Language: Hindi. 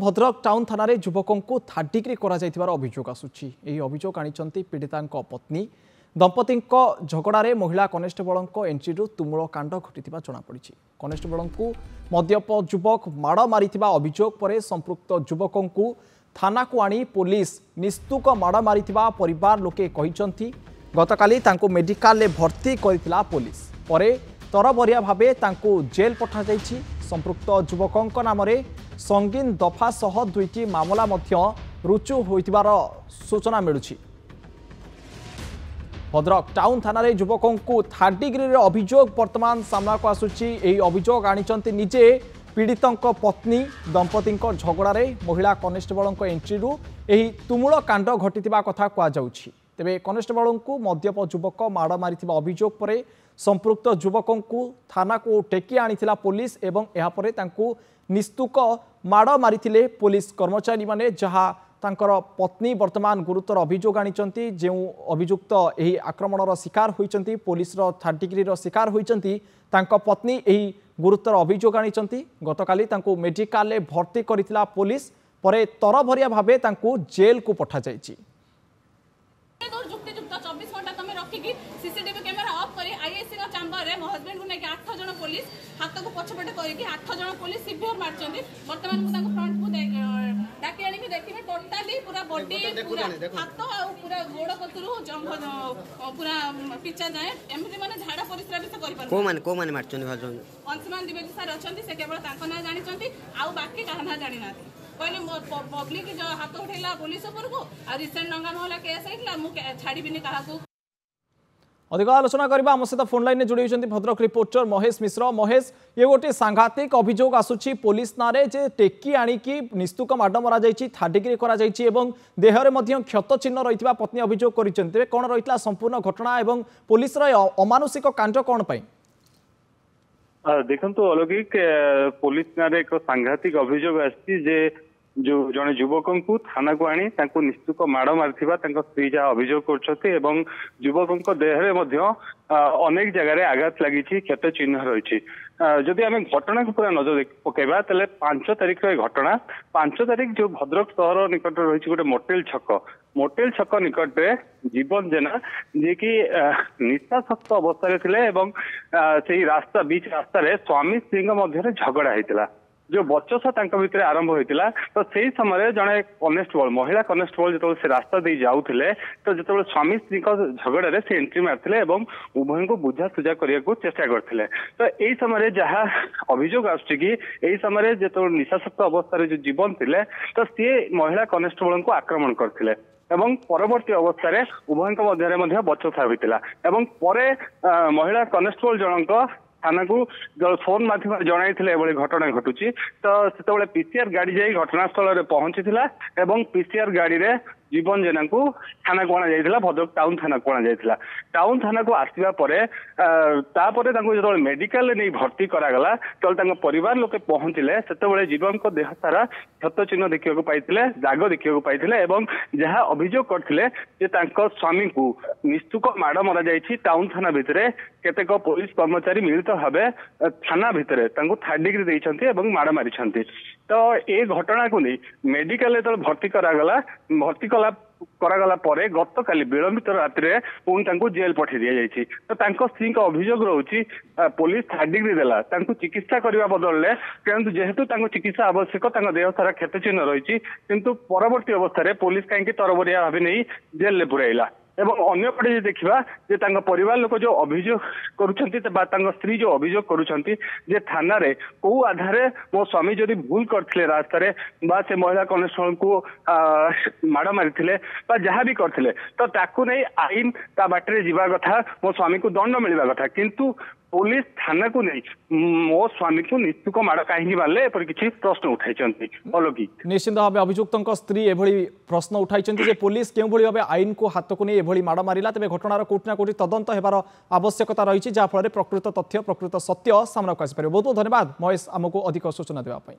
भद्रक टाउन थाना युवकों को थर्ड डिग्री अभियोग आसूची अभियोग आनी पीड़िता पत्नी दंपति झगड़े महिला कनेस्टेबल एंट्री तुमुल कांड घटी जमापड़ी। कनेस्टेबल को मद्यप युवक माड़ मारी अभियोग पर संपृक्त युवकों को थाना को आनी पुलिस निस्तुक माड़ मारी परिवार लोके कहते गतकाली मेडिकल भर्ती करथिला पुलिस पर तरबरिया भावे जेल पठा जाइछि। संपृक्त युवकों नाम संगीन दफा सह दुईटी मामला रुजु होइतिबार सूचना मिलुछि। भद्रक टाउन थाना युवकों को थर्ड डिग्री अभियोग वर्तमान सामना को आसुछि। एही अभियोग आनिचंती निजे पीड़ितों पत्नी दंपति झगड़े महिला कनेस्टेबल एंट्री एही तुमुल कांड घटिथिबा कथा कुआଯାଉଛି। तेबे कनेस्टेबल को मद्यप युवक माड़ मारी अभियोग पर संपृक्त युवकों को थाना को टेकी आनीथिला पुलिस एवं यापर तांको निस्तुक माड़ मारी पुलिस कर्मचारी माने जहा तांकर पत्नी वर्तमान गुरुतर अभियोग आनिचंती। जो अभियुक्त एही आक्रमणर शिकार होइचंती पुलिस थर्ड डिग्री शिकार होइचंती तांको पत्नी एही गुरुतर अभियोग आनिचंती। गतकाली तांको मेडिकल भर्ती करथिला पुलिस पर तरभरिया भावे तांको जेल को पठा जाइछि। सीसीटीवी कैमेरा ऑफ करी आईएससी का चैम्बर रे मो हस्बैंड को नेके 8 जन पुलिस हाथ को पछपटे करके 8 जन पुलिस सीवियर मारचंदी। वर्तमान को ताको फ्रंट को डाकी आनी देखिबे टोटली पूरा बॉडी पूरा हाथ आ पूरा गोड़ कतरू जंग पूरा पिचा जाए एमति माने झाड़ा परिस्रा भी से करि पार को माने मारचंदी भाजन अंशमान द्विवेदी सर अछंती से केवल ताको ना जानि चंती आ बाकी काहा ना जानि नाती कहले पब्लिक जो हाथ उठैला पुलिस ऊपर को आ रिसेंट नंगा मोहला केस आइला मु छाड़ी बिनी काहा को। अधिक आलोचना करबा आम सहित फोन लाइन में जोड़ी होती भद्रक रिपोर्टर महेश मिश्र। महेश, ये गोटे सांघातिक अभियोग आसूची पुलिस नारे जे टेकी आनिकी निस्तुक माड मरा जाइछि थर्ड डिग्री करा जाइछि एवं देहरे मध्य क्षत चिन्ह रहितबा पत्नी अभियोग करिसेंते। तेबे कोन रहितला संपूर्ण घटना एवं पुलिस रो अमानुषिक कांड कोन पई? देखंतु अलौकिक पुलिस नारे एक सांघातिक अभियोग आछि जे जो जने युवकों को थाना को आनी निस्तुक माड़ मारिथिबा स्त्री जहाँ अभियोग कर युवकों देहरे अनेक जगह आघात लगी क्षत चिन्ह रही। जदि आम घटना को पूरा नजर पकेबा तेल 5 तारिख घटना 5 तारिख जो भद्रक सहर निकट रही गोटे मोटेल छक निकट में जीवन जेना जी कि निशाशक्त अवस्था से रास्ता बीच रास्तार स्वामी स्त्री मध्य झगड़ा होता जो बचसा भितर आरंभ होता। तो से समय जड़े कनेस्टेबल महिला कनेस्टेबल जो से रास्ता दे जाऊे तो जो स्वामी स्त्री झगड़े से एंट्री मारते उभय को बुझा सुझा करने को चेष्टा करते। तो यही समय जहाँ अभियोग आसुची समय जो निशाशक्त अवस्था जो जीवन थे तो सी महिला कनेस्टेबल को आक्रमण करते परवर्ती अवस्था उभय मध्य बचसा होता महिला कनेस्टेबल जनक थाना को फोन माध्यम जन घटना घटुची। तो से पीसीआर गाड़ी जाई घटनास्थल में पहुंची पीसीआर गाड़ी रे जीवन जेना को थाना को आना भद्रक टाउन थाना को आना टाउन थाना को आसवा जो मेडिकल नहीं भर्ती करागला तो परिवार लोके पहुंचले से जीवन को देह सारा क्षत चिन्ह देखा पाई दाग देखा पाई जहाँ अभियोग करते स्वामी को निस्तुक माड़ मरा जाइछि। टाउन थाना भितर केतेक पुलिस कर्मचारी मिलित भाव थाना भितर थर्ड डिग्री देइछन्ति माड़ मारी। तो ये घटना को नहीं मेडिकल भर्ती करागला परे गत काली विलंबित राति पुणी जेल पठे दि जाइछि। तो स्त्री का अभियोग रोची पुलिस थर्ड डिग्री देला चिकित्सा करने बदल किंतु जेहेतु चिकित्सा आवश्यक देह सारा क्षत चिन्ह रही किंतु परवर्ती अवस्था पुलिस कहीं तरबरिया भाव नहीं जेल पुरैला। एवं अन्य पटे देखा परिवार लोक जो अभियोग कर स्त्री जो अभियोग कर थाना रे को आधार मो स्वामी जदि भूल करते रास्तार से महिला कनेस्टेबल को माड़ मारी जहाँ भी करते तो ताकू नहीं आईन ता बाटे जावा कथा मो स्वामी को दंड मिलवा कथा किंतु पुलिस थाना को नहीं मो स्वामी को निस्तुक माड़ कहीं मारे किसी प्रश्न उठाई अलौकिक। निश्चित भाव अभियुक्त स्त्री एभली प्रश्न उठाई पुलिस क्यों भाव आईन को हाथ को नहीं एभली माड़ मारा तेज घटनार कोटी ना कोटी तदंत होबार आवश्यकता रही जहाँफल प्रकृत तथ्य प्रकृत सत्य सामना को आसपार। बहुत बहुत धन्यवाद महेश आमको अधिक सूचना देवाई।